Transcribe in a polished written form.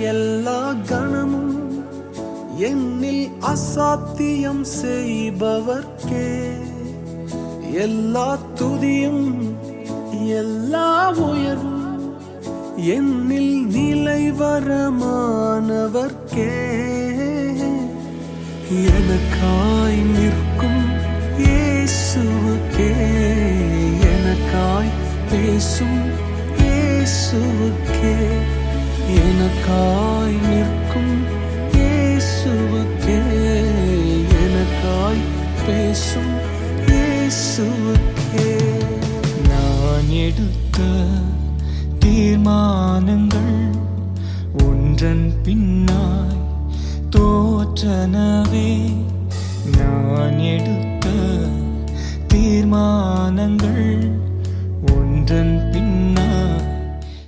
எல்லா கணமும் என்னில் அசாத்தியம் செய்பவர்க்கே எல்லா துதியும் எல்லா உயர்வும் என்னில் நிலைவரமானவர்க்கே எனக்காய் நிற்கும் இயேசுவுக்கே எனக்காய் பேசும் இயேசுவுக்கே எனக்காய் நிற்கும் இயேசுவுக்கே எனக்காய் பேசும் இயேசுவுக்கே நான் எடுத்த தீர்மானங்கள் ஒன்றன் பின்னாய் தோற்றனவே நான் எடுத்த தீர்மானங்கள் ஒன்றன் பின்